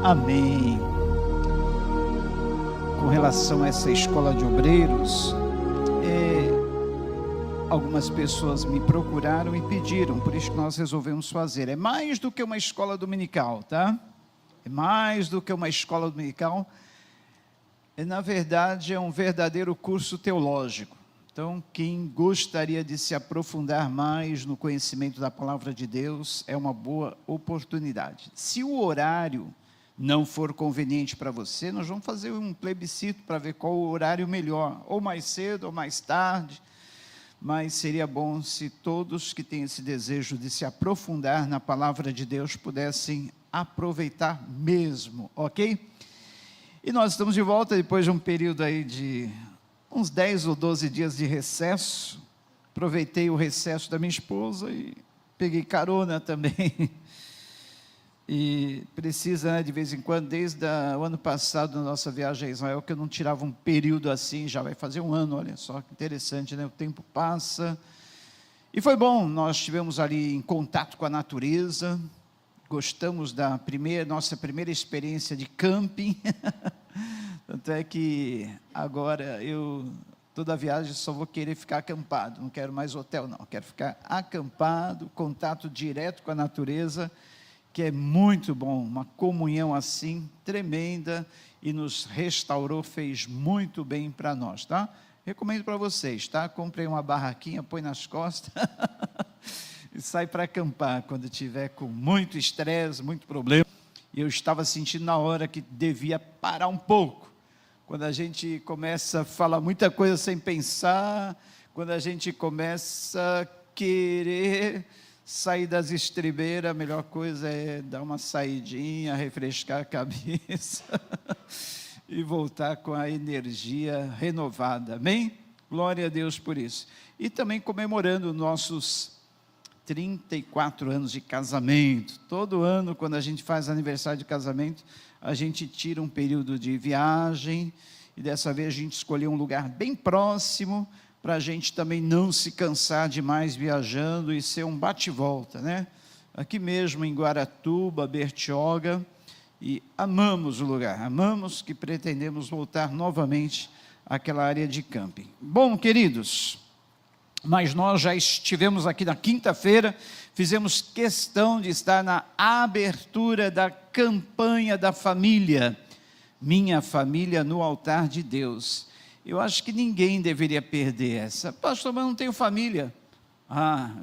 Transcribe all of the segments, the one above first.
Amém. Com relação a essa escola de obreiros, algumas pessoas me procuraram e pediram, por isso que nós resolvemos fazer. É mais do que uma escola dominical, tá? É mais do que uma escola dominical. Na verdade, é um verdadeiro curso teológico. Então, quem gostaria de se aprofundar mais no conhecimento da palavra de Deus, é uma boa oportunidade. Se o horário não for conveniente para você, nós vamos fazer um plebiscito para ver qual o horário melhor, ou mais cedo ou mais tarde, mas seria bom se todos que têm esse desejo de se aprofundar na palavra de Deus pudessem aproveitar mesmo, ok? E nós estamos de volta depois de um período aí de uns 10 ou 12 dias de recesso. Aproveitei o recesso da minha esposa e peguei carona também. E precisa, né, de vez em quando, desde o ano passado, na nossa viagem a Israel, que eu não tirava um período assim, já vai fazer um ano, olha só que interessante, né? O tempo passa. E foi bom, nós estivemos ali em contato com a natureza, gostamos da nossa primeira experiência de camping. Tanto é que agora toda viagem só vou querer ficar acampado, não quero mais hotel não, quero ficar acampado, contato direto com a natureza, que é muito bom, uma comunhão assim, tremenda, e nos restaurou, fez muito bem para nós, tá? Recomendo para vocês, tá? Comprei uma barraquinha, põe nas costas, e sai para acampar, quando tiver com muito estresse, muito problema. E eu estava sentindo na hora que devia parar um pouco, quando a gente começa a falar muita coisa sem pensar, quando a gente começa a querer sair das estribeiras, a melhor coisa é dar uma saidinha, refrescar a cabeça e voltar com a energia renovada, amém? Glória a Deus por isso. E também comemorando nossos 34 anos de casamento. Todo ano, quando a gente faz aniversário de casamento, a gente tira um período de viagem, e dessa vez a gente escolheu um lugar bem próximo, para a gente também não se cansar demais viajando e ser um bate-volta, né? Aqui mesmo em Guaratuba, Bertioga, e amamos o lugar, amamos, que pretendemos voltar novamente àquela área de camping. Bom, queridos, mas nós já estivemos aqui na quinta-feira, fizemos questão de estar na abertura da campanha da família, Minha Família no Altar de Deus. Eu acho que ninguém deveria perder essa. Pastor, mas não tenho família.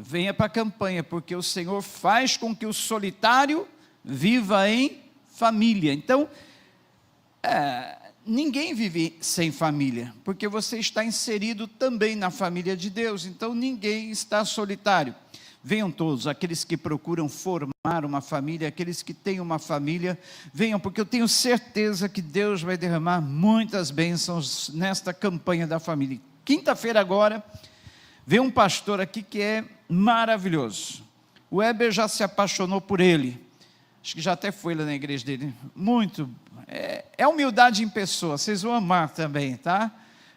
Venha para a campanha, porque o Senhor faz com que o solitário viva em família. Então, ninguém vive sem família, porque você está inserido também na família de Deus, então ninguém está solitário. Venham todos, aqueles que procuram formar uma família, aqueles que têm uma família, venham, porque eu tenho certeza que Deus vai derramar muitas bênçãos nesta campanha da família. Quinta-feira agora, veio um pastor aqui que é maravilhoso. O Weber já se apaixonou por ele, acho que já até foi lá na igreja dele, muito, é humildade em pessoa, vocês vão amar também, tá?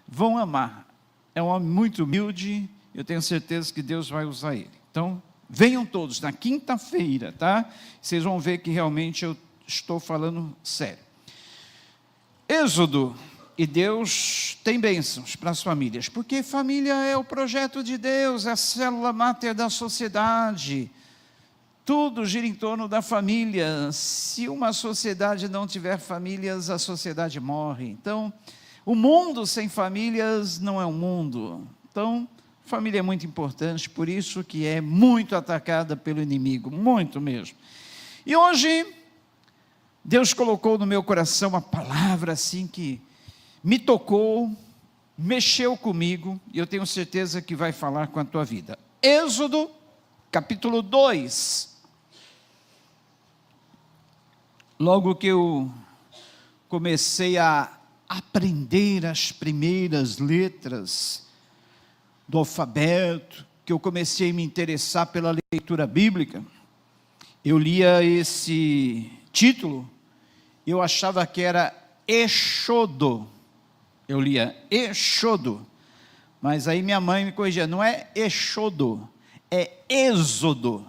Vão amar, é um homem muito humilde, eu tenho certeza que Deus vai usar ele. Então, venham todos na quinta-feira, tá? Vocês vão ver que realmente eu estou falando sério. Êxodo, e Deus tem bênçãos para as famílias, porque família é o projeto de Deus, é a célula máter da sociedade. Tudo gira em torno da família. Se uma sociedade não tiver famílias, a sociedade morre. Então, o mundo sem famílias não é um mundo. Então, família é muito importante, por isso que é muito atacada pelo inimigo, muito mesmo. E hoje, Deus colocou no meu coração uma palavra assim que me tocou, mexeu comigo, e eu tenho certeza que vai falar com a tua vida. Êxodo, capítulo 2. Logo que eu comecei a aprender as primeiras letras do alfabeto, que eu comecei a me interessar pela leitura bíblica, eu lia esse título, eu achava que era Exodo, eu lia Exodo, mas aí minha mãe me corrigia, não é Exodo, é Êxodo,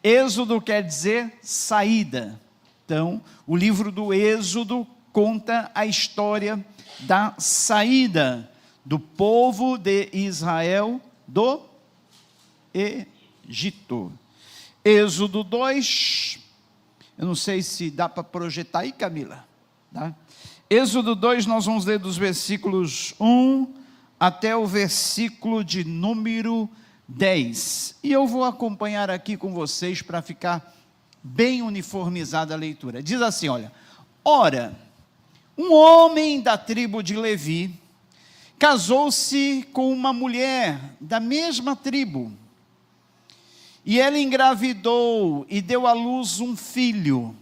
Êxodo quer dizer saída, Então, o livro do Êxodo conta a história da saída do povo de Israel do Egito. Êxodo 2, eu não sei se dá para projetar aí, Camila, tá? Êxodo 2, nós vamos ler dos versículos 1 até o versículo de número 10. E eu vou acompanhar aqui com vocês para ficar bem uniformizada a leitura. Diz assim, olha: ora, um homem da tribo de Levi casou-se com uma mulher da mesma tribo, e ela engravidou e deu à luz um filho,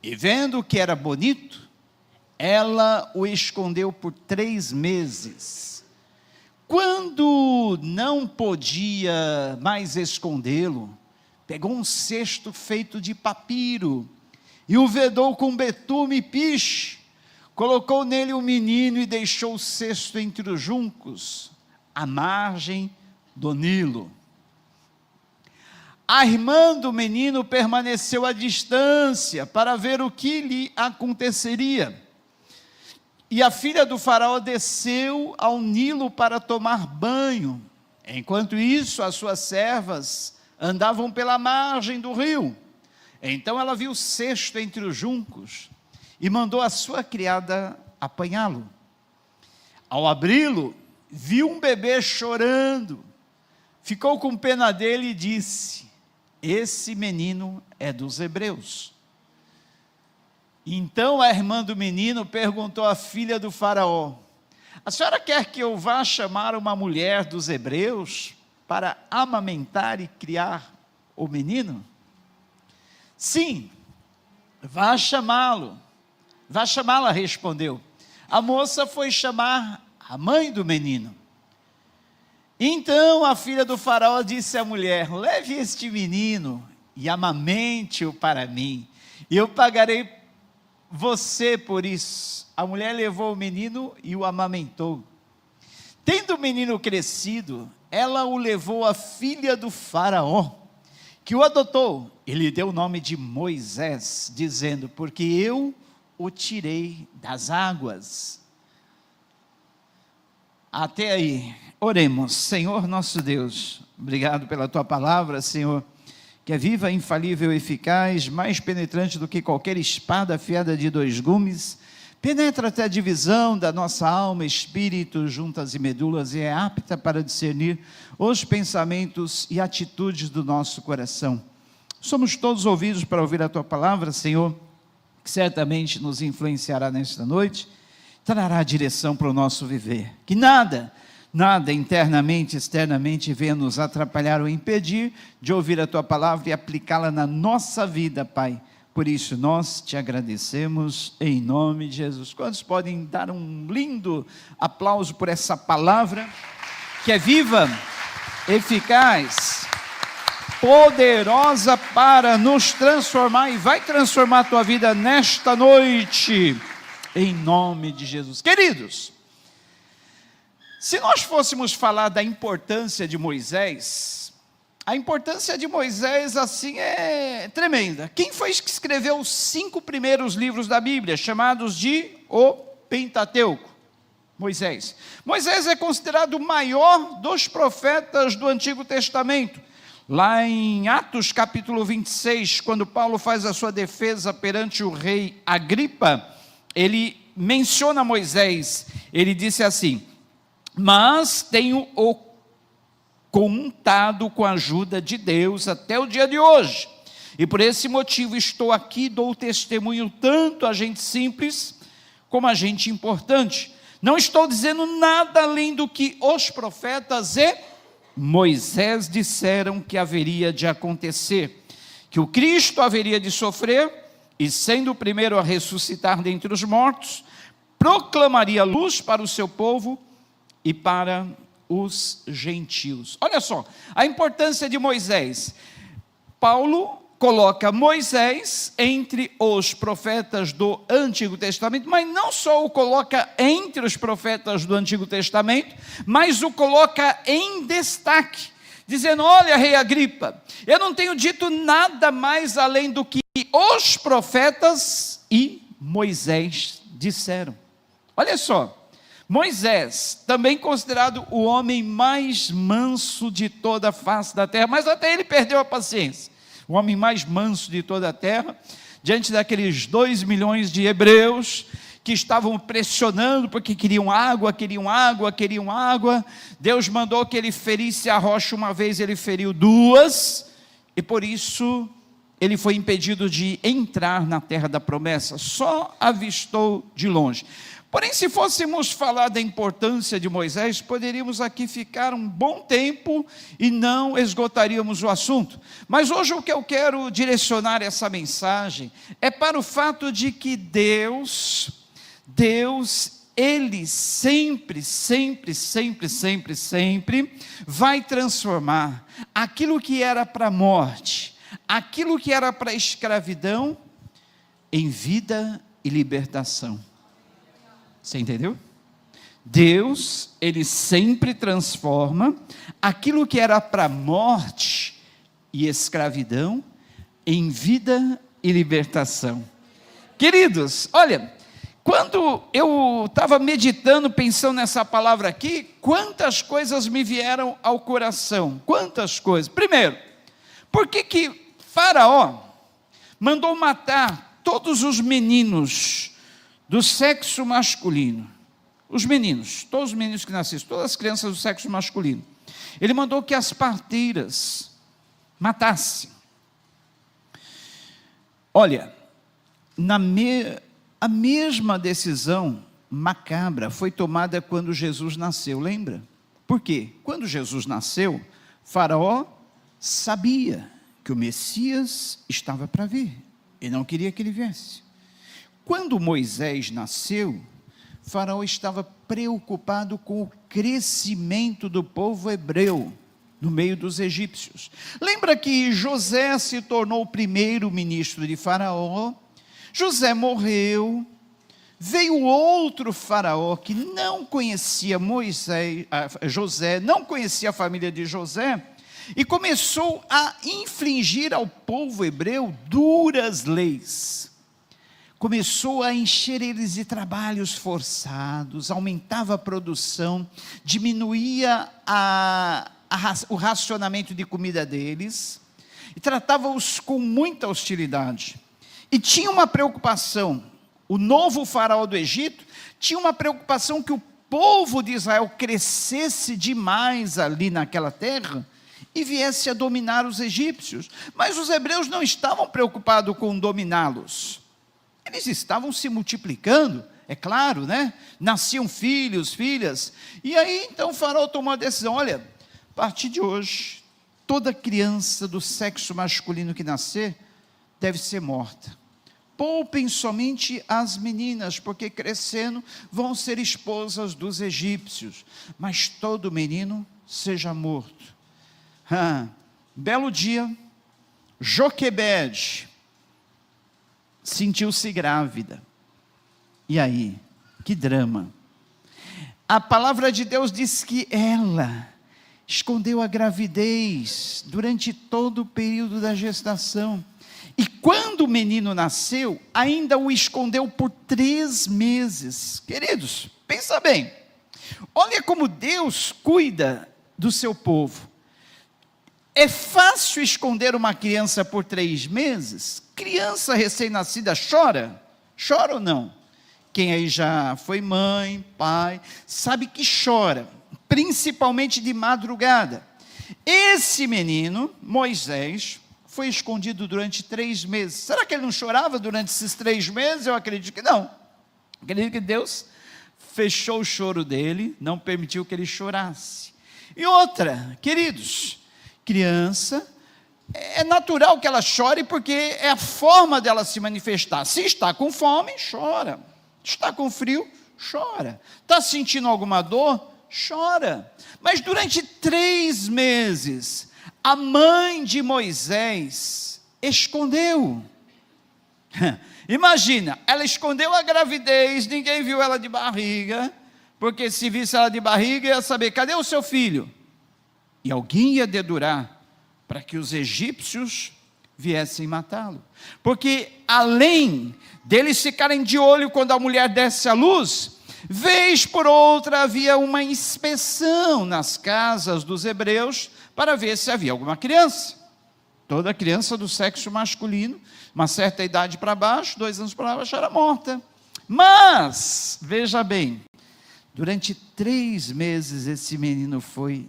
e vendo que era bonito, ela o escondeu por 3 meses. Quando não podia mais escondê-lo, pegou um cesto feito de papiro, e o vedou com betume e piche, colocou nele o menino e deixou o cesto entre os juncos, à margem do Nilo. A irmã do menino permaneceu à distância para ver o que lhe aconteceria. E a filha do faraó desceu ao Nilo para tomar banho. Enquanto isso, as suas servas andavam pela margem do rio. Então ela viu o cesto entre os juncos e mandou a sua criada apanhá-lo. Ao abri-lo, viu um bebê chorando, ficou com pena dele e disse: esse menino é dos hebreus. Então a irmã do menino perguntou à filha do faraó: a senhora quer que eu vá chamar uma mulher dos hebreus para amamentar e criar o menino? Sim, vá chamá-lo. Vá chamá-la, respondeu. A moça foi chamar a mãe do menino. Então a filha do faraó disse à mulher: leve este menino e amamente-o para mim, e eu pagarei você por isso. A mulher levou o menino e o amamentou. Tendo o menino crescido, ela o levou à filha do faraó, que o adotou, e lhe deu o nome de Moisés, dizendo: porque eu o tirei das águas. Até aí, oremos. Senhor nosso Deus, obrigado pela tua palavra, Senhor, que é viva, infalível, eficaz, mais penetrante do que qualquer espada afiada de 2 gumes, penetra até a divisão da nossa alma, espírito, juntas e medulas, e é apta para discernir os pensamentos e atitudes do nosso coração. Somos todos ouvidos para ouvir a tua palavra, Senhor, que certamente nos influenciará nesta noite, trará direção para o nosso viver. Que nada internamente, externamente venha nos atrapalhar ou impedir de ouvir a tua palavra e aplicá-la na nossa vida, Pai. Por isso nós te agradecemos em nome de Jesus. Quantos podem dar um lindo aplauso por essa palavra que é viva, eficaz, poderosa para nos transformar e vai transformar a tua vida nesta noite, em nome de Jesus. Queridos, se nós fôssemos falar da importância de Moisés, a importância de Moisés assim é tremenda. Quem foi que escreveu os 5 primeiros livros da Bíblia, chamados de o Pentateuco? Moisés. Moisés é considerado o maior dos profetas do Antigo Testamento. Lá em Atos capítulo 26, quando Paulo faz a sua defesa perante o rei Agripa, ele menciona Moisés. Ele disse assim: mas tenho o contado com a ajuda de Deus até o dia de hoje, e por esse motivo estou aqui, dou testemunho tanto a gente simples como a gente importante. Não estou dizendo nada além do que os profetas e Moisés disseram que haveria de acontecer, que o Cristo haveria de sofrer, e sendo o primeiro a ressuscitar dentre os mortos, proclamaria luz para o seu povo e para os gentios. Olha só, a importância de Moisés. Paulo coloca Moisés entre os profetas do Antigo Testamento, mas não só o coloca entre os profetas do Antigo Testamento, mas o coloca em destaque, dizendo: olha, rei Agripa, eu não tenho dito nada mais além do que os profetas e Moisés disseram. Olha só, Moisés, também considerado o homem mais manso de toda a face da terra, mas até ele perdeu a paciência. O homem mais manso de toda a terra, diante daqueles 2 milhões de hebreus que estavam pressionando porque queriam água, Deus mandou que ele ferisse a rocha uma vez, ele feriu 2, e por isso ele foi impedido de entrar na terra da promessa, só avistou de longe. Porém, se fôssemos falar da importância de Moisés, poderíamos aqui ficar um bom tempo e não esgotaríamos o assunto. Mas hoje o que eu quero direcionar essa mensagem é para o fato de que Deus, Ele sempre vai transformar aquilo que era para a morte, aquilo que era para a escravidão, em vida e libertação. Você entendeu? Deus, Ele sempre transforma aquilo que era para a morte e escravidão, em vida e libertação. Queridos, olha, quando eu estava meditando, pensando nessa palavra aqui, quantas coisas me vieram ao coração, quantas coisas. Primeiro, por que Faraó mandou matar todos os meninos do sexo masculino? Os meninos, todos os meninos que nasceram, todas as crianças do sexo masculino. Ele mandou que as parteiras matassem. Olha, a mesma decisão macabra foi tomada quando Jesus nasceu, lembra? Por quê? Quando Jesus nasceu, Faraó sabia que o Messias estava para vir, e não queria que ele viesse. Quando Moisés nasceu, Faraó estava preocupado com o crescimento do povo hebreu no meio dos egípcios. Lembra que José se tornou o primeiro ministro de Faraó? José morreu, veio outro Faraó que não conhecia José, não conhecia a família de José, e começou a infligir ao povo hebreu duras leis. Começou a encher eles de trabalhos forçados, aumentava a produção, diminuía o racionamento de comida deles, e tratava-os com muita hostilidade. E tinha uma preocupação, o novo faraó do Egito tinha uma preocupação que o povo de Israel crescesse demais ali naquela terra, e viesse a dominar os egípcios. Mas os hebreus não estavam preocupados com dominá-los. Eles estavam se multiplicando, é claro, né? Nasciam filhos, filhas. E aí, então, o faraó tomou a decisão: olha, a partir de hoje, toda criança do sexo masculino que nascer, deve ser morta. Poupem somente as meninas, porque crescendo vão ser esposas dos egípcios. Mas todo menino seja morto. Belo dia, Joquebede sentiu-se grávida. E aí, que drama. A palavra de Deus diz que ela escondeu a gravidez durante todo o período da gestação. E quando o menino nasceu, ainda o escondeu por 3 meses. Queridos, pensa bem. Olha como Deus cuida do seu povo. É fácil esconder uma criança por 3 meses? Criança recém-nascida chora? Chora ou não? Quem aí já foi mãe, pai, sabe que chora, principalmente de madrugada. Esse menino, Moisés, foi escondido durante 3 meses. Será que ele não chorava durante esses 3 meses? Eu acredito que não. Acredito que Deus fechou o choro dele, não permitiu que ele chorasse. E outra, queridos, criança, é natural que ela chore, porque é a forma dela se manifestar. Se está com fome, chora. Está com frio, chora. Está sentindo alguma dor? Chora. Mas durante 3 meses, a mãe de Moisés escondeu. Imagina, ela escondeu a gravidez, ninguém viu ela de barriga, porque se visse ela de barriga, ia saber: cadê o seu filho? e alguém ia dedurar para que os egípcios viessem matá-lo. Porque além deles ficarem de olho quando a mulher desse à luz, vez por outra havia uma inspeção nas casas dos hebreus para ver se havia alguma criança. Toda criança do sexo masculino, uma certa idade para baixo, 2 anos para baixo, era morta. Mas, veja bem, durante 3 meses esse menino foi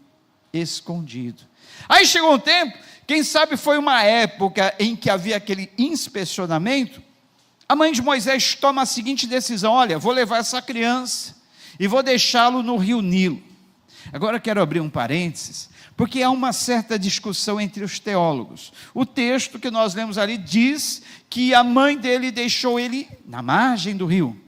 escondido. Aí chegou um tempo, quem sabe foi uma época em que havia aquele inspecionamento, a mãe de Moisés toma a seguinte decisão: olha, vou levar essa criança e vou deixá-lo no rio Nilo. Agora quero abrir um parênteses, porque há uma certa discussão entre os teólogos. O texto que nós lemos ali diz que a mãe dele deixou ele na margem do rio,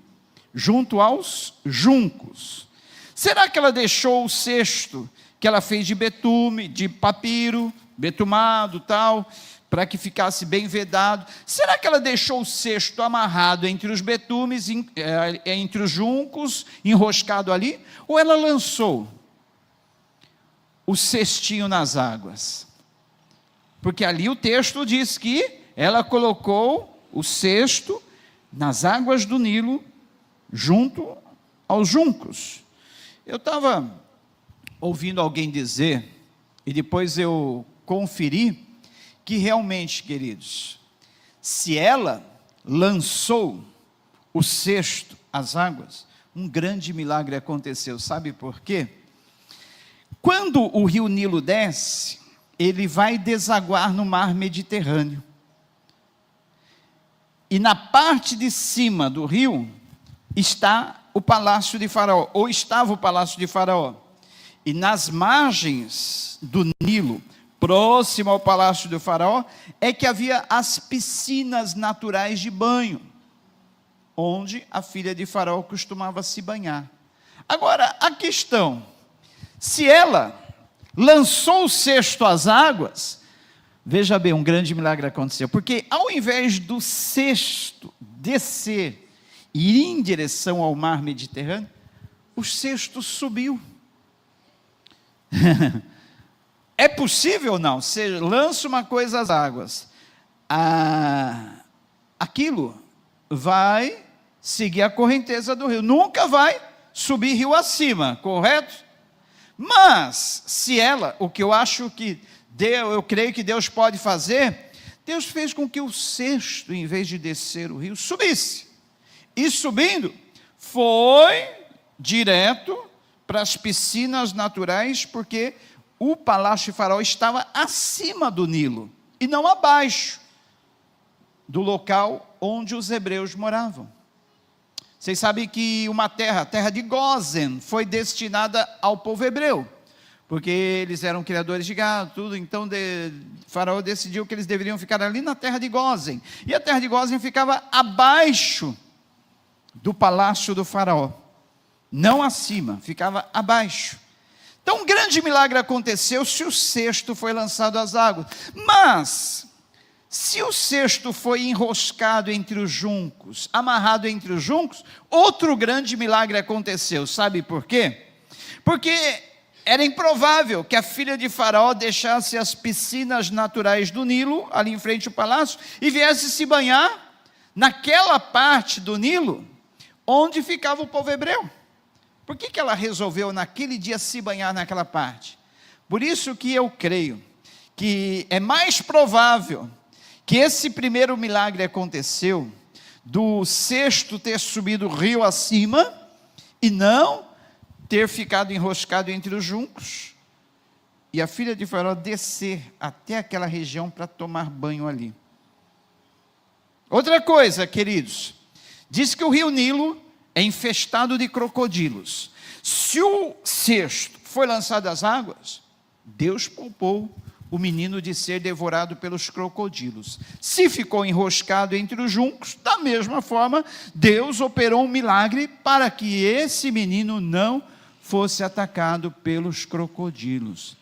junto aos juncos. Será que ela deixou o cesto que ela fez de betume, de papiro, betumado, tal, para que ficasse bem vedado? Será que ela deixou o cesto amarrado entre os betumes, entre os juncos, enroscado ali? Ou ela lançou o cestinho nas águas? Porque ali o texto diz que ela colocou o cesto nas águas do Nilo, junto aos juncos. Eu estava ouvindo alguém dizer, e depois eu conferi, que realmente, queridos, se ela lançou o cesto às águas, um grande milagre aconteceu. Sabe por quê? Quando o rio Nilo desce, ele vai desaguar no mar Mediterrâneo. E na parte de cima do rio está o palácio de Faraó, ou estava o palácio de Faraó. E nas margens do Nilo, próximo ao palácio do Faraó, é que havia as piscinas naturais de banho, onde a filha de Faraó costumava se banhar. Agora, a questão: se ela lançou o cesto às águas, veja bem, um grande milagre aconteceu, porque ao invés do cesto descer e ir em direção ao mar Mediterrâneo, o cesto subiu. É possível ou não? Você lança uma coisa às águas, aquilo vai seguir a correnteza do rio, nunca vai subir rio acima, correto? Mas, se ela, o que eu acho que eu creio que Deus pode fazer, Deus fez com que o cesto, em vez de descer o rio, subisse. E subindo, foi direto para as piscinas naturais, porque o palácio de Faraó estava acima do Nilo, e não abaixo do local onde os hebreus moravam. Vocês sabem que uma terra, a terra de Gósen, foi destinada ao povo hebreu, porque eles eram criadores de gado, tudo. Então Faraó decidiu que eles deveriam ficar ali na terra de Gósen, e a terra de Gósen ficava abaixo do palácio do Faraó, não acima, ficava abaixo. Então um grande milagre aconteceu se o cesto foi lançado às águas. Mas se o cesto foi enroscado entre os juncos, amarrado entre os juncos, outro grande milagre aconteceu. Sabe por quê? Porque era improvável que a filha de Faraó deixasse as piscinas naturais do Nilo, ali em frente ao palácio, e viesse se banhar naquela parte do Nilo onde ficava o povo hebreu. Por que ela resolveu naquele dia se banhar naquela parte? Por isso que eu creio que é mais provável que esse primeiro milagre aconteceu do cesto ter subido o rio acima e não ter ficado enroscado entre os juncos, e a filha de Faraó descer até aquela região para tomar banho ali. Outra coisa, queridos, diz que o rio Nilo é infestado de crocodilos. Se o cesto foi lançado às águas, Deus poupou o menino de ser devorado pelos crocodilos. Se ficou enroscado entre os juncos, da mesma forma, Deus operou um milagre para que esse menino não fosse atacado pelos crocodilos.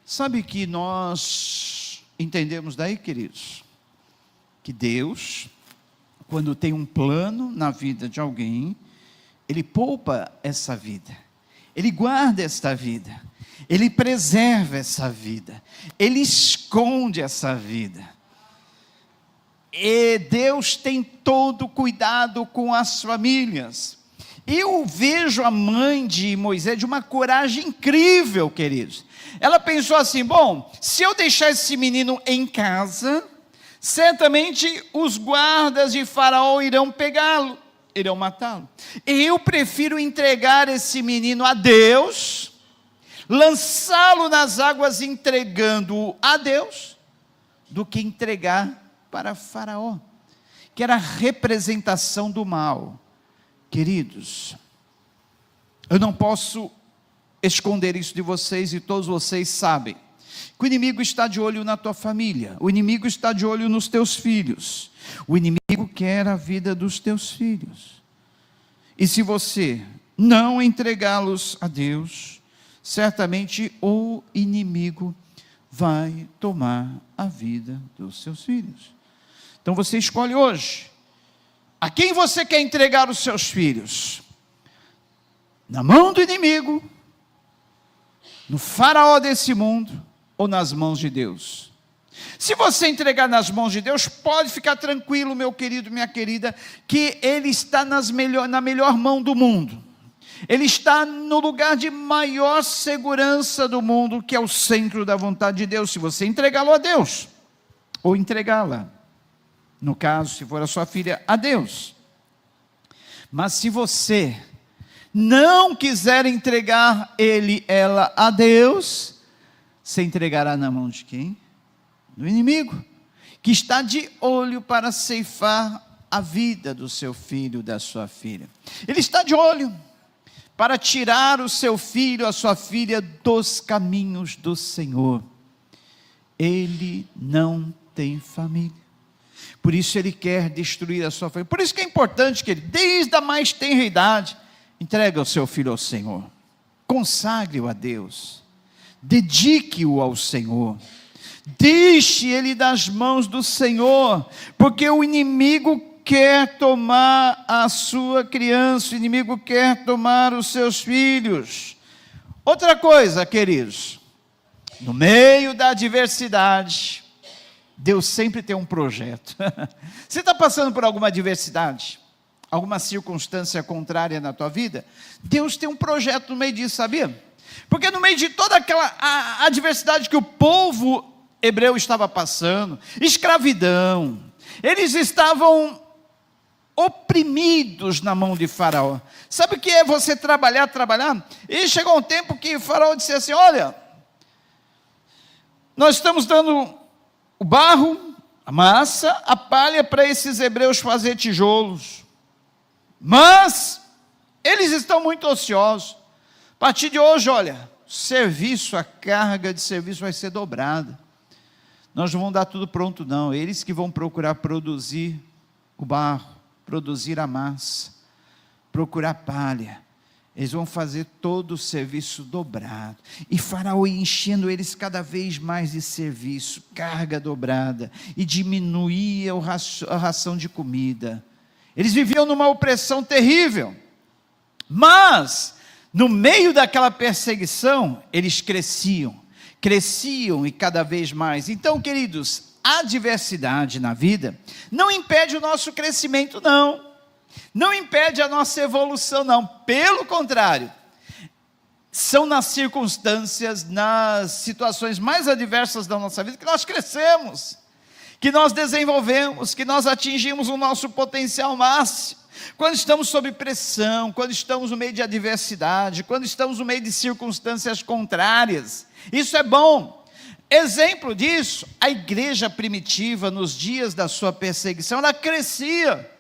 Sabe que nós entendemos daí, queridos? Que Deus, quando tem um plano na vida de alguém, Ele poupa essa vida. Ele guarda esta vida, Ele preserva essa vida, Ele esconde essa vida. E Deus tem todo cuidado com as famílias. Eu vejo a mãe de Moisés de uma coragem incrível, queridos. Ela pensou assim: bom, se eu deixar esse menino em casa, certamente os guardas de Faraó irão pegá-lo, irão matá-lo. Eu prefiro entregar esse menino a Deus, lançá-lo nas águas entregando-o a Deus, do que entregar para Faraó, que era a representação do mal. Queridos, eu não posso esconder isso de vocês, e todos vocês sabem que o inimigo está de olho na tua família, o inimigo está de olho nos teus filhos, o inimigo quer a vida dos teus filhos, e se você não entregá-los a Deus, certamente o inimigo vai tomar a vida dos seus filhos. Então você escolhe hoje, a quem você quer entregar os seus filhos? Na mão do inimigo, no faraó desse mundo, ou nas mãos de Deus? Se você entregar nas mãos de Deus, pode ficar tranquilo, meu querido, minha querida, que Ele está na melhor mão do mundo. Ele está no lugar de maior segurança do mundo, que é o centro da vontade de Deus, se você entregá-lo a Deus, ou entregá-la, no caso, se for a sua filha, a Deus. Mas se você não quiser entregar ela a Deus, você entregará na mão de quem? Do inimigo, que está de olho para ceifar a vida do seu filho, da sua filha. Ele está de olho para tirar o seu filho, a sua filha, dos caminhos do Senhor. Ele não tem família, por isso ele quer destruir a sua família. Por isso que é importante que ele, desde a mais tenra idade, entregue o seu filho ao Senhor, consagre-o a Deus, dedique-o ao Senhor, deixe ele nas mãos do Senhor, porque o inimigo quer tomar a sua criança, o inimigo quer tomar os seus filhos. Outra coisa, queridos, no meio da adversidade, Deus sempre tem um projeto. Você está passando por alguma adversidade, alguma circunstância contrária na tua vida? Deus tem um projeto no meio disso, sabia? Porque no meio de toda aquela adversidade que o povo hebreu estava passando, escravidão, eles estavam oprimidos na mão de Faraó. Sabe o que é você trabalhar? E chegou um tempo que Faraó disse assim: olha, nós estamos dando o barro, a massa, a palha para esses hebreus fazer tijolos, mas eles estão muito ociosos. A partir de hoje, olha, a carga de serviço vai ser dobrada. Nós não vamos dar tudo pronto não, eles que vão procurar produzir o barro, produzir a massa, procurar palha. Eles vão fazer todo o serviço dobrado. E Faraó ia enchendo eles cada vez mais de serviço, carga dobrada, e diminuía a ração de comida. Eles viviam numa opressão terrível. Mas, no meio daquela perseguição, eles cresciam e cada vez mais. Então, queridos, a adversidade na vida não impede o nosso crescimento, não impede a nossa evolução, não. Pelo contrário, são nas circunstâncias, nas situações mais adversas da nossa vida que nós crescemos, que nós desenvolvemos, que nós atingimos o nosso potencial máximo. Quando estamos sob pressão, quando estamos no meio de adversidade, quando estamos no meio de circunstâncias contrárias, isso é bom. Exemplo disso, a igreja primitiva, nos dias da sua perseguição, ela crescia.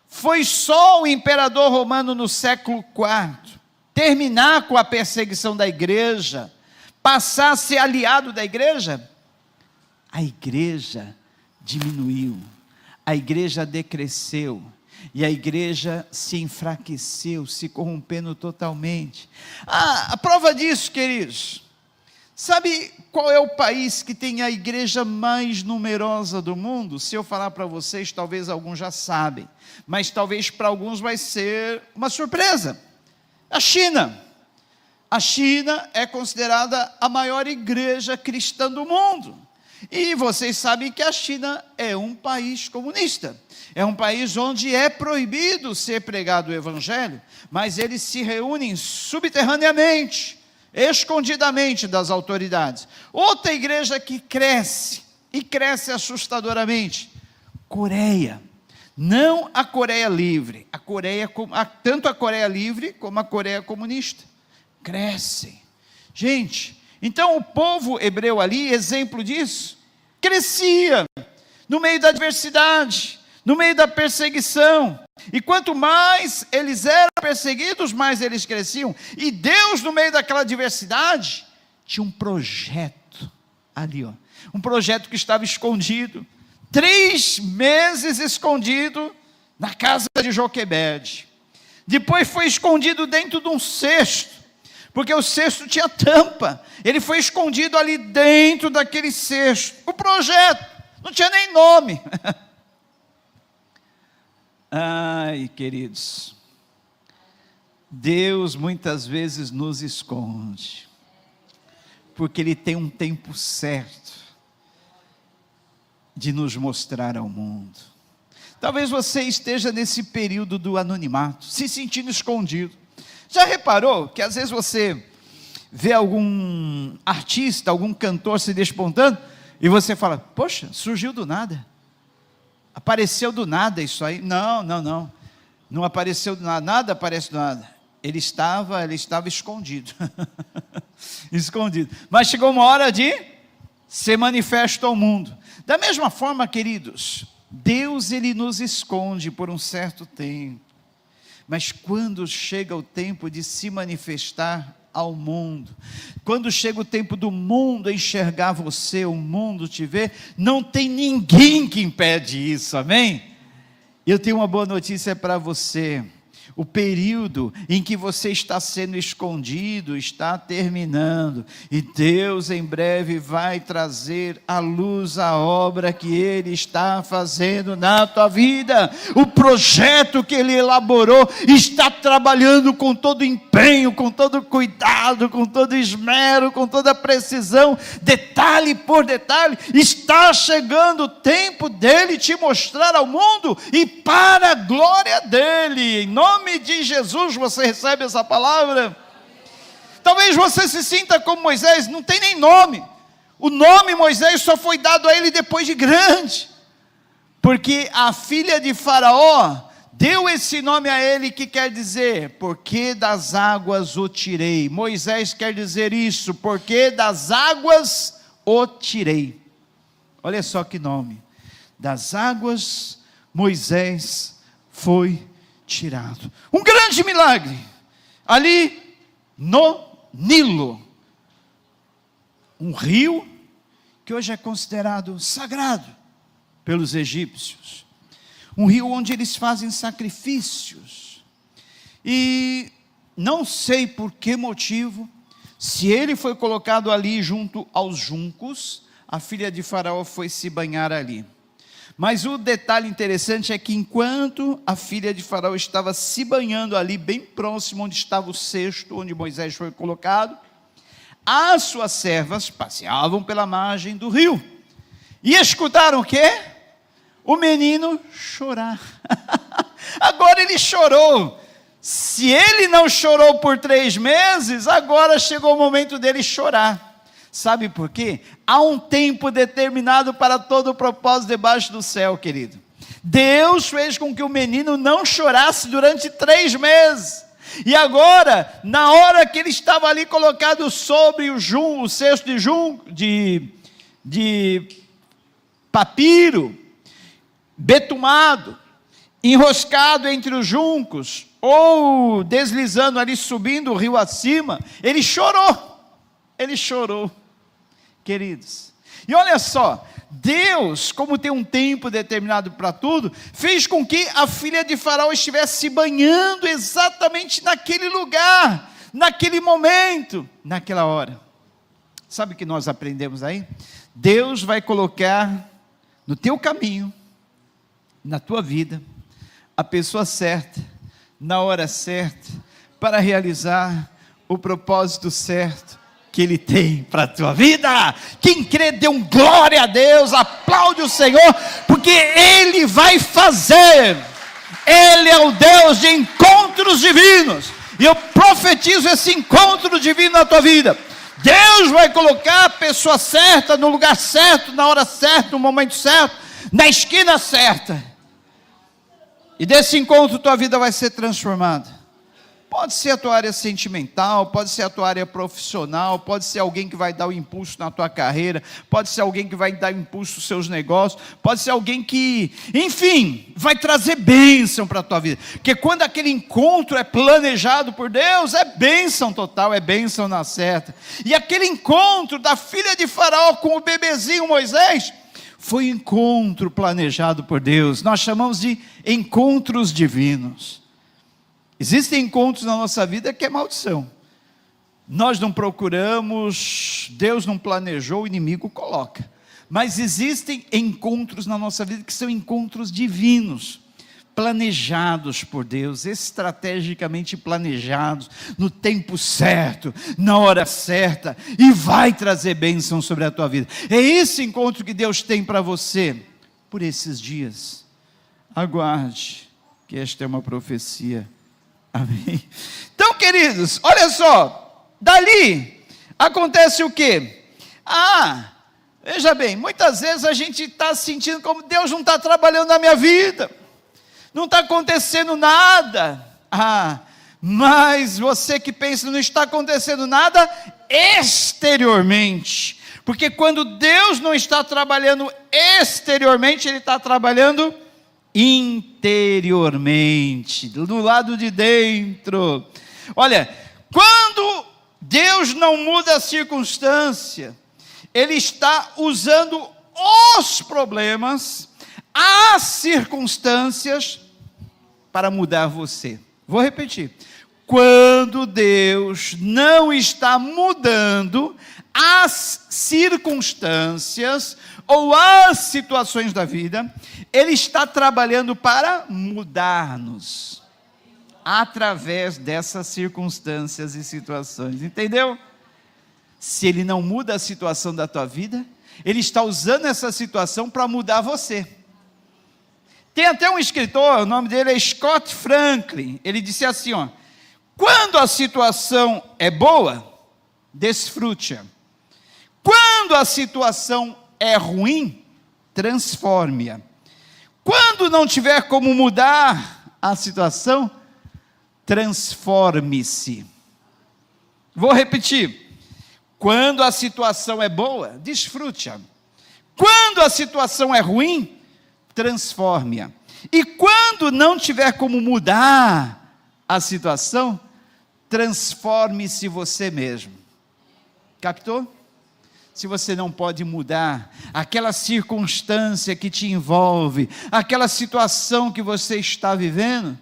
Foi só o imperador romano no século IV terminar com a perseguição da igreja, passar a ser aliado da igreja, a igreja diminuiu, a igreja decresceu, e a igreja se enfraqueceu, se corrompendo totalmente. A prova disso, queridos, sabe qual é o país que tem a igreja mais numerosa do mundo? Se eu falar para vocês, talvez alguns já sabem, mas talvez para alguns vai ser uma surpresa. A China. A China é considerada a maior igreja cristã do mundo. E vocês sabem que a China é um país comunista. É um país onde é proibido ser pregado o evangelho, mas eles se reúnem subterraneamente, escondidamente das autoridades. Outra igreja que cresce, e cresce assustadoramente, Coreia. Não a Coreia Livre, tanto a Coreia Livre como a Coreia Comunista. Crescem. Gente, então o povo hebreu ali, exemplo disso, crescia no meio da adversidade, no meio da perseguição. E quanto mais eles eram perseguidos, mais eles cresciam. E Deus, no meio daquela adversidade, tinha um projeto ali, ó, um projeto que estava escondido, 3 meses escondido na casa de Joquebede. Depois foi escondido dentro de um cesto, porque o cesto tinha tampa. Ele foi escondido ali dentro daquele cesto. O projeto não tinha nem nome. Ai, queridos, Deus muitas vezes nos esconde, porque Ele tem um tempo certo de nos mostrar ao mundo. Talvez você esteja nesse período do anonimato, se sentindo escondido. Já reparou que às vezes você vê algum artista, algum cantor se despontando, e você fala, poxa, surgiu do nada, apareceu do nada isso aí? Não apareceu do nada, nada aparece do nada. Ele estava escondido, escondido, mas chegou uma hora de ser manifesto ao mundo. Da mesma forma, queridos, Deus, Ele nos esconde por um certo tempo, mas quando chega o tempo de se manifestar ao mundo, quando chega o tempo do mundo enxergar você, o mundo te ver, não tem ninguém que impede isso, amém? Eu tenho uma boa notícia para você. O período em que você está sendo escondido está terminando, e Deus em breve vai trazer à luz a obra que Ele está fazendo na tua vida. O projeto que Ele elaborou está trabalhando com todo empenho, com todo cuidado, com todo esmero, com toda precisão, detalhe por detalhe. Está chegando o tempo dEle te mostrar ao mundo, e para a glória dEle, em nome de Jesus, você recebe essa palavra? Talvez você se sinta como Moisés, não tem nem nome. O nome Moisés só foi dado a ele depois de grande, porque a filha de Faraó deu esse nome a ele, que quer dizer, porque das águas o tirei. Moisés quer dizer isso, porque das águas o tirei. Olha só que nome, das águas Moisés foi tirado. Um grande milagre, ali no Nilo, um rio que hoje é considerado sagrado pelos egípcios, um rio onde eles fazem sacrifícios, e não sei por que motivo, se ele foi colocado ali junto aos juncos, a filha de Faraó foi se banhar ali. Mas o detalhe interessante é que enquanto a filha de Faraó estava se banhando ali, bem próximo onde estava o cesto, onde Moisés foi colocado, as suas servas passeavam pela margem do rio, e escutaram o quê? O menino chorar. Agora ele chorou. Se ele não chorou por 3 meses, agora chegou o momento dele chorar. Sabe por quê? Há um tempo determinado para todo o propósito debaixo do céu, querido. Deus fez com que o menino não chorasse durante 3 meses. E agora, na hora que ele estava ali colocado sobre o cesto de papiro, betumado, enroscado entre os juncos, ou deslizando ali, subindo o rio acima, ele chorou. Ele chorou. Queridos, e olha só, Deus, como tem um tempo determinado para tudo, fez com que a filha de Faraó estivesse se banhando exatamente naquele lugar, naquele momento, naquela hora. Sabe o que nós aprendemos aí? Deus vai colocar no teu caminho, na tua vida, a pessoa certa, na hora certa, para realizar o propósito certo que Ele tem para a tua vida. Quem crê, dê um glória a Deus, aplaude o Senhor, porque Ele vai fazer. Ele é o Deus de encontros divinos, e eu profetizo esse encontro divino na tua vida. Deus vai colocar a pessoa certa, no lugar certo, na hora certa, no momento certo, na esquina certa, e desse encontro tua vida vai ser transformada. Pode ser a tua área sentimental, pode ser a tua área profissional, pode ser alguém que vai dar o impulso na tua carreira, pode ser alguém que vai dar impulso nos seus negócios, pode ser alguém que, enfim, vai trazer bênção para a tua vida, porque quando aquele encontro é planejado por Deus, é bênção total, é bênção na certa. E aquele encontro da filha de Faraó com o bebezinho Moisés, foi um encontro planejado por Deus. Nós chamamos de encontros divinos. Existem encontros na nossa vida que é maldição. Nós não procuramos, Deus não planejou, o inimigo coloca. Mas existem encontros na nossa vida que são encontros divinos, planejados por Deus, estrategicamente planejados, no tempo certo, na hora certa, e vai trazer bênção sobre a tua vida. É esse encontro que Deus tem para você, por esses dias. Aguarde, que esta é uma profecia. Amém? Então, queridos, olha só, dali acontece o quê? Veja bem, muitas vezes a gente está sentindo como Deus não está trabalhando na minha vida, não está acontecendo nada. Mas você que pensa não está acontecendo nada exteriormente, porque quando Deus não está trabalhando exteriormente, Ele está trabalhando interiormente, do lado de dentro. Olha, quando Deus não muda a circunstância, Ele está usando os problemas, as circunstâncias, para mudar você. Vou repetir. Quando Deus não está mudando as circunstâncias ou as situações da vida, Ele está trabalhando para mudar-nos através dessas circunstâncias e situações, entendeu? Se Ele não muda a situação da tua vida, Ele está usando essa situação para mudar você. Tem até um escritor, o nome dele é Scott Franklin, ele disse assim, quando a situação é boa, desfrute-a. Quando a situação é ruim, transforme-a. Quando não tiver como mudar a situação, transforme-se. Vou repetir. Quando a situação é boa, desfrute-a. Quando a situação é ruim, transforme-a. E quando não tiver como mudar a situação, transforme-se você mesmo. Captou? Se você não pode mudar aquela circunstância que te envolve, aquela situação que você está vivendo,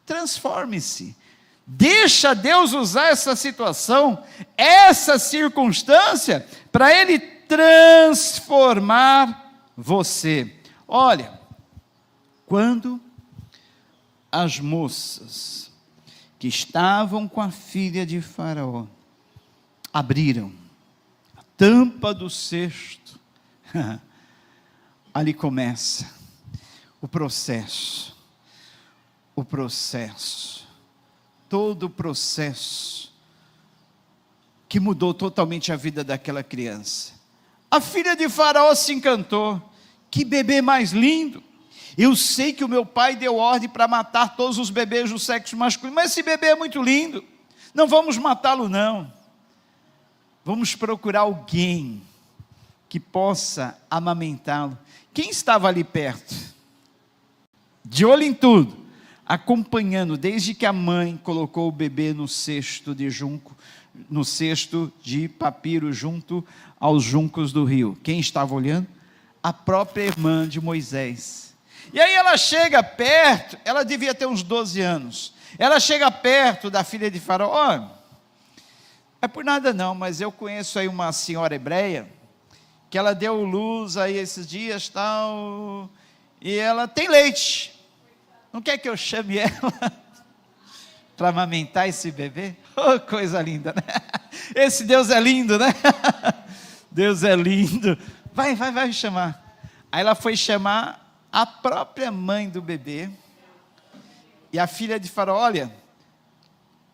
transforme-se. Deixa Deus usar essa situação, essa circunstância, para Ele transformar você. Olha, quando as moças que estavam com a filha de Faraó abriram a tampa do cesto, ali começa o processo, todo o processo que mudou totalmente a vida daquela criança. A filha de Faraó se encantou, que bebê mais lindo, eu sei que o meu pai deu ordem para matar todos os bebês do sexo masculino, mas esse bebê é muito lindo, não vamos matá-lo não, vamos procurar alguém que possa amamentá-lo. Quem estava ali perto? De olho em tudo, acompanhando, desde que a mãe colocou o bebê no cesto de junco, no cesto de papiro junto aos juncos do rio. Quem estava olhando? A própria irmã de Moisés. E aí ela chega perto, ela devia ter uns 12 anos, ela chega perto da filha de Faraó, não é por nada não, mas eu conheço aí uma senhora hebreia, que ela deu luz aí esses dias, tal, e ela tem leite, não quer que eu chame ela? para amamentar esse bebê. Oh, coisa linda, né? Esse Deus é lindo, né? Deus é lindo. Vai chamar. Aí ela foi chamar a própria mãe do bebê. E a filha de Faraó, olha,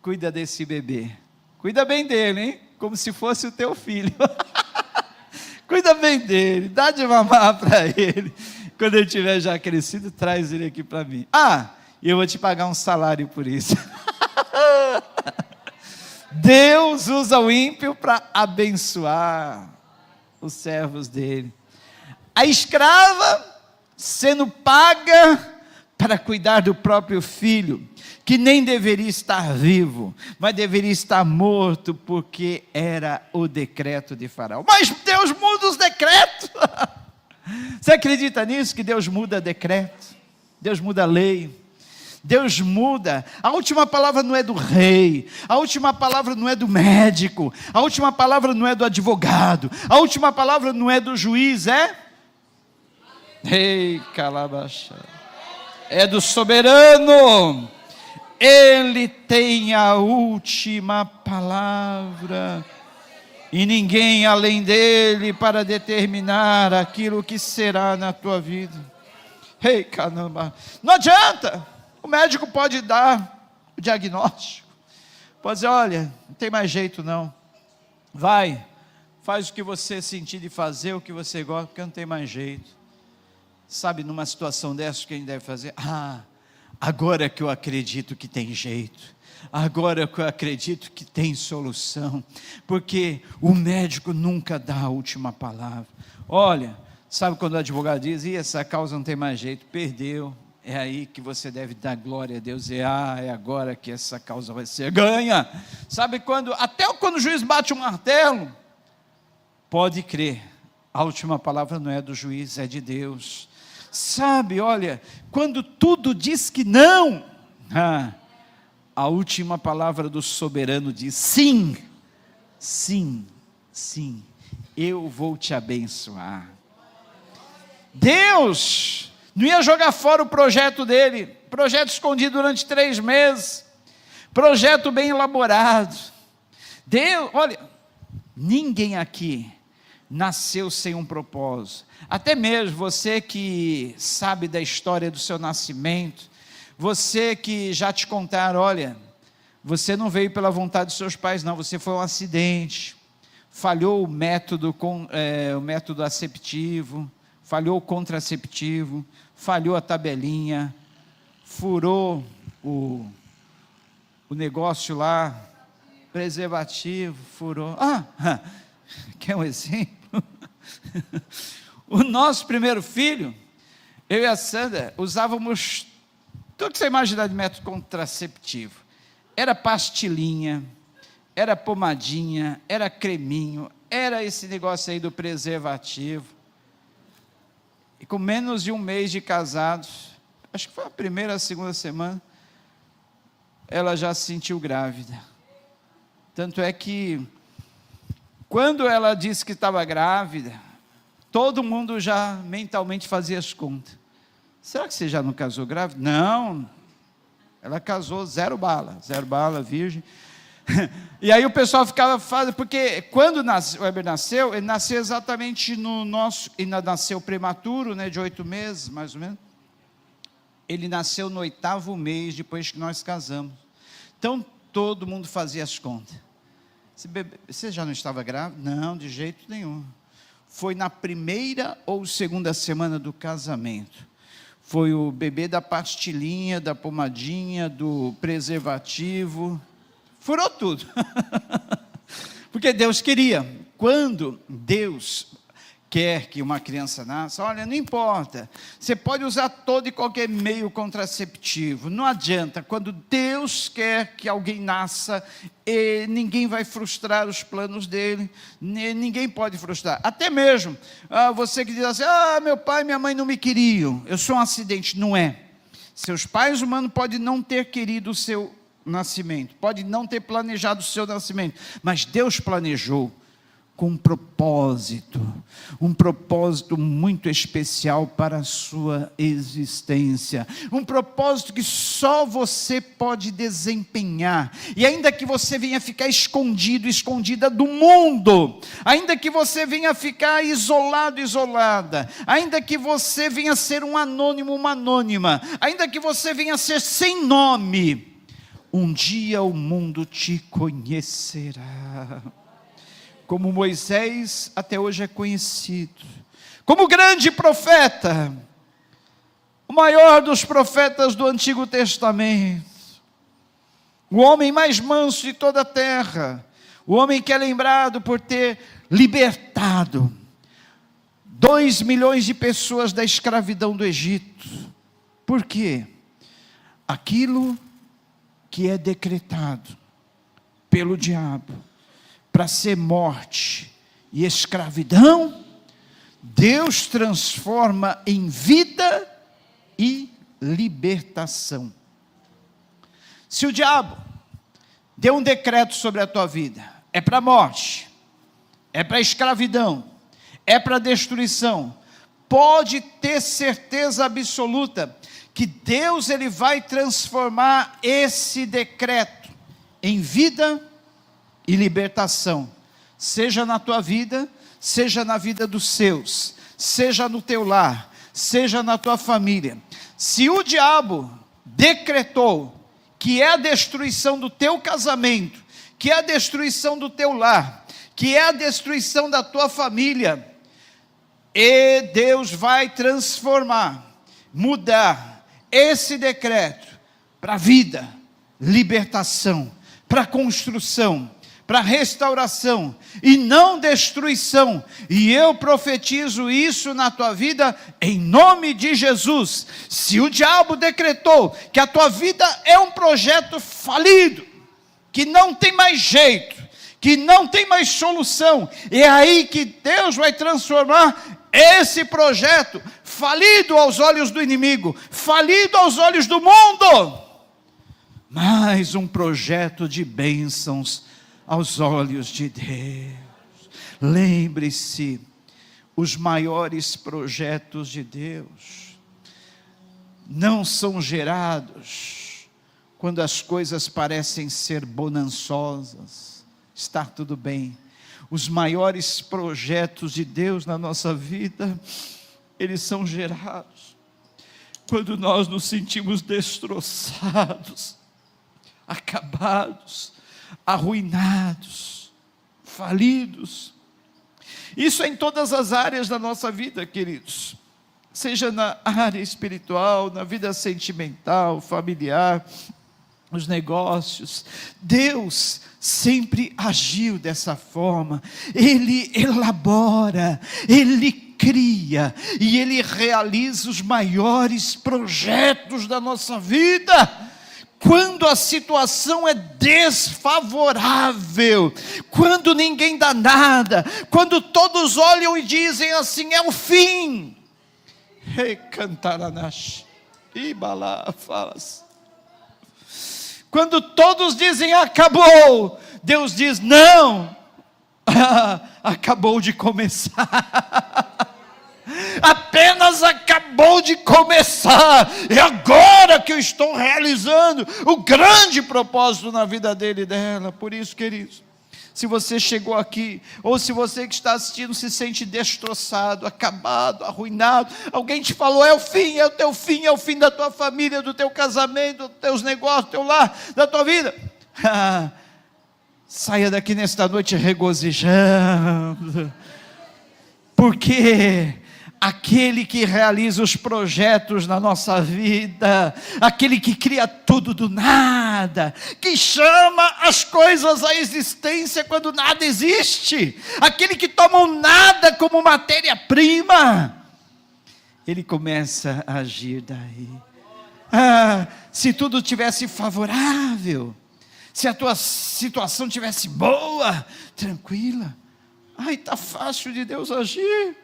cuida desse bebê. Cuida bem dele, hein? Como se fosse o teu filho. Cuida bem dele, dá de mamar para ele. Quando ele tiver já crescido, traz ele aqui para mim. E eu vou te pagar um salário por isso. Deus usa o ímpio para abençoar os servos dele. A escrava sendo paga para cuidar do próprio filho, que nem deveria estar vivo, mas deveria estar morto, porque era o decreto de Faraó. Mas Deus muda os decretos. Você acredita nisso, que Deus muda decreto? Deus muda lei. Deus muda. A última palavra não é do rei, a última palavra não é do médico, a última palavra não é do advogado, a última palavra não é do juiz, é? Ei, calabaxa. É do soberano. Ele tem a última palavra. E ninguém além dele para determinar aquilo que será na tua vida. Ei, caramba. Não adianta. O médico pode dar o diagnóstico. Pode dizer, olha, não tem mais jeito não. Vai, faz o que você sentir de fazer, o que você gosta, porque não tem mais jeito. Sabe, numa situação dessa, o que a gente deve fazer? Agora que eu acredito que tem jeito. Agora que eu acredito que tem solução. Porque o médico nunca dá a última palavra. Olha, sabe quando o advogado diz, essa causa não tem mais jeito, perdeu. É aí que você deve dar glória a Deus, é agora que essa causa vai ser ganha. Sabe até quando o juiz bate o martelo, pode crer, a última palavra não é do juiz, é de Deus. Sabe, olha, quando tudo diz que não, a última palavra do soberano diz sim, sim, sim, eu vou te abençoar. Deus não ia jogar fora o projeto dele, projeto escondido durante 3 meses, projeto bem elaborado. Deus, olha, ninguém aqui nasceu sem um propósito. Até mesmo você que sabe da história do seu nascimento, você que já te contaram, olha, você não veio pela vontade dos seus pais não, você foi um acidente, falhou o método aceptivo, falhou o contraceptivo, falhou a tabelinha, furou o negócio lá, preservativo, furou. Quer um exemplo? O nosso primeiro filho, eu e a Sandra, usávamos tudo que você imaginar de método contraceptivo. Era pastilhinha, era pomadinha, era creminho, era esse negócio aí do preservativo. E com menos de 1 mês de casados, acho que foi a primeira, a segunda semana, ela já se sentiu grávida. Tanto é que, quando ela disse que estava grávida, todo mundo já mentalmente fazia as contas. Será que você já não casou grávida? Não, ela casou 0 bala, virgem. E aí o pessoal ficava fazendo, porque quando o Heber nasceu, ele nasceu exatamente no nosso, ainda nasceu prematuro, né, de 8 meses, mais ou menos. Ele nasceu no 8º mês, depois que nós casamos. Então, todo mundo fazia as contas. Você já não estava grávida? Não, de jeito nenhum. Foi na 1ª ou 2ª semana do casamento. Foi o bebê da pastilhinha, da pomadinha, do preservativo. Furou tudo. Porque Deus queria. Quando Deus quer que uma criança nasça, olha, não importa. Você pode usar todo e qualquer meio contraceptivo. Não adianta. Quando Deus quer que alguém nasça, ninguém vai frustrar os planos dele. Ninguém pode frustrar. Até mesmo você que diz assim, meu pai e minha mãe não me queriam. Eu sou um acidente. Não é. Seus pais humanos podem não ter querido o seu nascimento, pode não ter planejado o seu nascimento, mas Deus planejou. com um propósito muito especial para a sua existência, um propósito que só você pode desempenhar, e ainda que você venha ficar escondido, escondida do mundo, ainda que você venha ficar isolado, isolada, ainda que você venha ser um anônimo, uma anônima, ainda que você venha ser sem nome, um dia o mundo te conhecerá. Como Moisés até hoje é conhecido, como grande profeta, o maior dos profetas do Antigo Testamento, o homem mais manso de toda a terra, o homem que é lembrado por ter libertado 2 milhões de pessoas da escravidão do Egito. Por quê? Aquilo que é decretado pelo diabo para ser morte e escravidão, Deus transforma em vida e libertação. Se o diabo deu um decreto sobre a tua vida, é para morte, é para escravidão, é para destruição, pode ter certeza absoluta que Deus ele vai transformar esse decreto em vida e libertação, seja na tua vida, seja na vida dos seus, seja no teu lar, seja na tua família. Se o diabo decretou que é a destruição do teu casamento, que é a destruição do teu lar, que é a destruição da tua família, e Deus vai transformar, mudar esse decreto para vida, libertação, para construção, para restauração e não destruição. E eu profetizo isso na tua vida em nome de Jesus. Se o diabo decretou que a tua vida é um projeto falido, que não tem mais jeito, que não tem mais solução, é aí que Deus vai transformar esse projeto falido aos olhos do inimigo, falido aos olhos do mundo, mais um projeto de bênçãos aos olhos de Deus. Lembre-se, os maiores projetos de Deus não são gerados quando as coisas parecem ser bonançosas, está tudo bem. Os maiores projetos de Deus na nossa vida, eles são gerados quando nós nos sentimos destroçados, acabados, arruinados, falidos. Isso é em todas as áreas da nossa vida, queridos, seja na área espiritual, na vida sentimental, familiar, nos negócios. Deus sempre agiu dessa forma. Ele elabora, Ele cria e Ele realiza os maiores projetos da nossa vida. Quando a situação é desfavorável, quando ninguém dá nada, quando todos olham e dizem assim, é o fim. Recantaranash, Ibalá, falas. Quando todos dizem acabou, Deus diz não, acabou de começar. Apenas acabou de começar, é agora que eu estou realizando o grande propósito na vida dele e dela. Por isso, queridos, se você chegou aqui, ou se você que está assistindo se sente destroçado, acabado, arruinado, alguém te falou, é o fim, é o teu fim, é o fim da tua família, do teu casamento, dos teus negócios, do teu lar, da tua vida, saia daqui nesta noite regozijando, porque aquele que realiza os projetos na nossa vida, aquele que cria tudo do nada, que chama as coisas à existência quando nada existe, aquele que toma o nada como matéria-prima, ele começa a agir daí. Se tudo tivesse favorável, se a tua situação tivesse boa, tranquila, está fácil de Deus agir.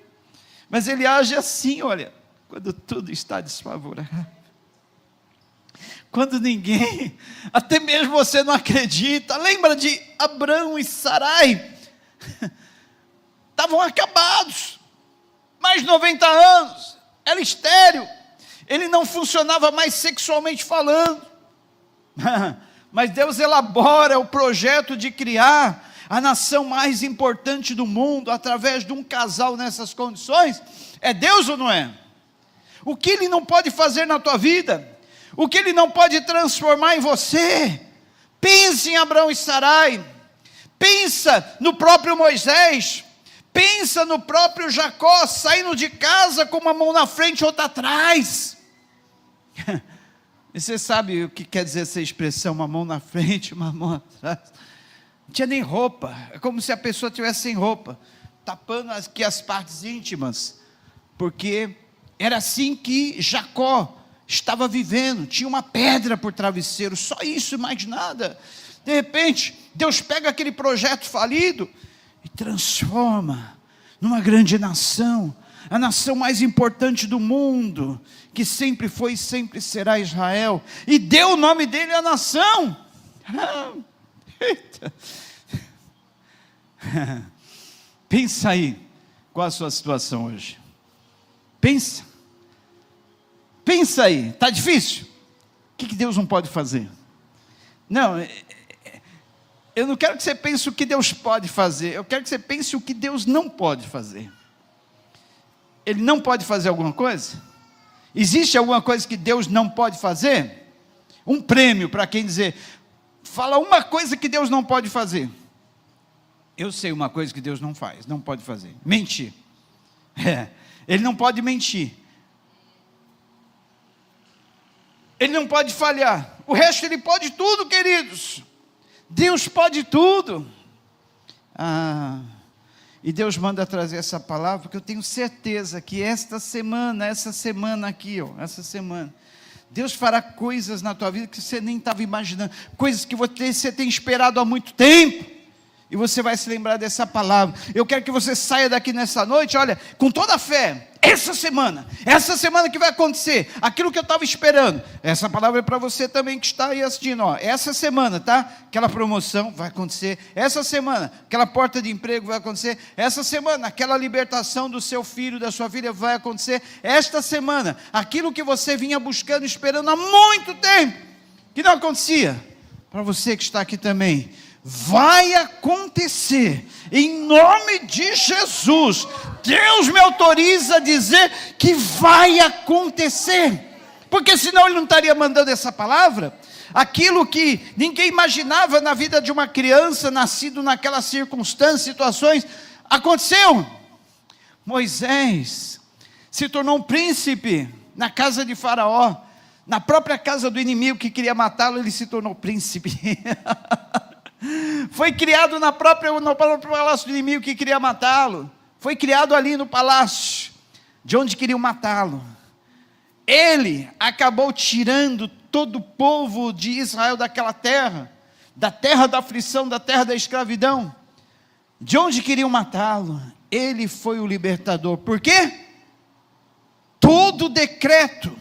Mas Ele age assim, olha, quando tudo está desfavorável, quando ninguém, até mesmo você não acredita. Lembra de Abrão e Sarai? estavam acabados, mais de 90 anos, era estéril, ele não funcionava mais sexualmente falando, mas Deus elabora o projeto de criar a nação mais importante do mundo, através de um casal nessas condições. É Deus ou não é? O que Ele não pode fazer na tua vida, o que Ele não pode transformar em você? Pense em Abraão e Sarai, pensa no próprio Moisés, pensa no próprio Jacó, saindo de casa com uma mão na frente e outra atrás. E você sabe o que quer dizer essa expressão, uma mão na frente, uma mão atrás? Não tinha nem roupa, é como se a pessoa tivesse sem roupa, tapando aqui as partes íntimas, porque era assim que Jacó estava vivendo, tinha uma pedra por travesseiro, só isso, mais nada. De repente, Deus pega aquele projeto falido e transforma numa grande nação, a nação mais importante do mundo, que sempre foi e sempre será Israel, e deu o nome dele à nação. Eita. Pensa aí, qual a sua situação hoje? Pensa aí, está difícil? O que Deus não pode fazer? Não, eu não quero que você pense o que Deus pode fazer, eu quero que você pense o que Deus não pode fazer. Ele não pode fazer alguma coisa? Existe alguma coisa que Deus não pode fazer? Um prêmio para quem dizer, fala uma coisa que Deus não pode fazer. Eu sei uma coisa que Deus não faz, não pode fazer, mentir. Ele não pode mentir. Ele não pode falhar. O resto Ele pode tudo, queridos. Deus pode tudo. E Deus manda trazer essa palavra, porque eu tenho certeza que essa semana aqui, essa semana, Deus fará coisas na tua vida que você nem estava imaginando, coisas que você tem esperado há muito tempo, e você vai se lembrar dessa palavra. Eu quero que você saia daqui nessa noite, olha, com toda a fé. Essa semana que vai acontecer, aquilo que eu estava esperando. Essa palavra é para você também que está aí assistindo, essa semana, tá? Aquela promoção vai acontecer, essa semana, aquela porta de emprego vai acontecer, essa semana, aquela libertação do seu filho, da sua filha vai acontecer, esta semana, aquilo que você vinha buscando, esperando há muito tempo, que não acontecia, para você que está aqui também, vai acontecer, em nome de Jesus. Deus me autoriza a dizer que vai acontecer, porque senão Ele não estaria mandando essa palavra. Aquilo que ninguém imaginava na vida de uma criança, nascido naquelas circunstâncias, situações, aconteceu. Moisés se tornou um príncipe na casa de Faraó, na própria casa do inimigo que queria matá-lo, ele se tornou príncipe. Foi criado no próprio palácio do inimigo que queria matá-lo. Foi criado ali no palácio, de onde queriam matá-lo. Ele acabou tirando todo o povo de Israel daquela terra, da terra da aflição, da terra da escravidão, de onde queriam matá-lo. Ele foi o libertador. Por quê? Todo decreto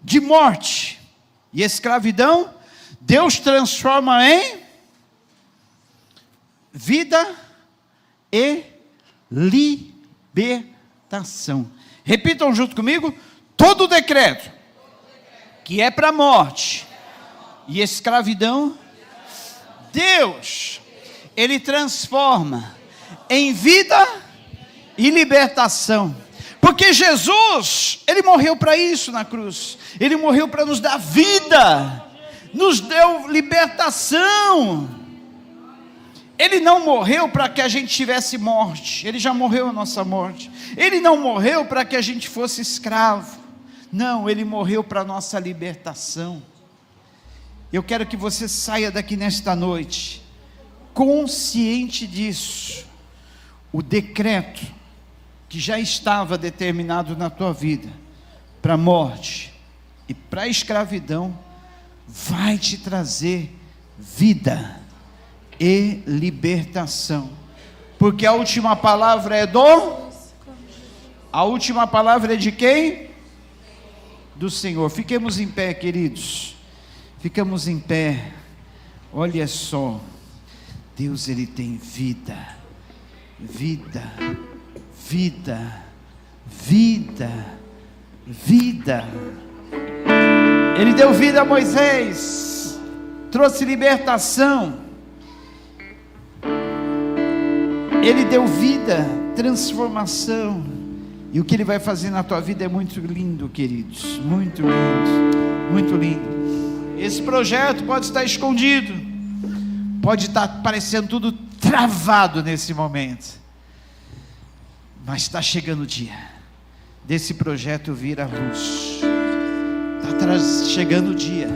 de morte e escravidão, Deus transforma em vida e libertação. Repitam junto comigo: todo decreto que é para morte e escravidão, Deus, Ele transforma em vida e libertação. Porque Jesus, Ele morreu para isso na cruz. Ele morreu para nos dar vida, nos deu libertação. Ele não morreu para que a gente tivesse morte, Ele já morreu a nossa morte. Ele não morreu para que a gente fosse escravo, não, Ele morreu para a nossa libertação. Eu quero que você saia daqui nesta noite, consciente disso. O decreto que já estava determinado na tua vida, para a morte e para a escravidão, vai te trazer vida e libertação, porque a última palavra é a última palavra é de quem? Do Senhor. Fiquemos em pé, queridos, ficamos em pé. Olha só, Deus, Ele tem vida vida, vida, vida, vida. Ele deu vida a Moisés, trouxe libertação. Ele deu vida, transformação. E o que Ele vai fazer na tua vida é muito lindo, queridos. Muito lindo, muito lindo. Esse projeto pode estar escondido, pode estar parecendo tudo travado nesse momento, mas está chegando o dia desse projeto vir à luz. Está chegando o dia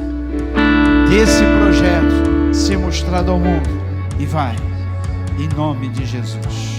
desse projeto ser mostrado ao mundo. E vai, em nome de Jesus.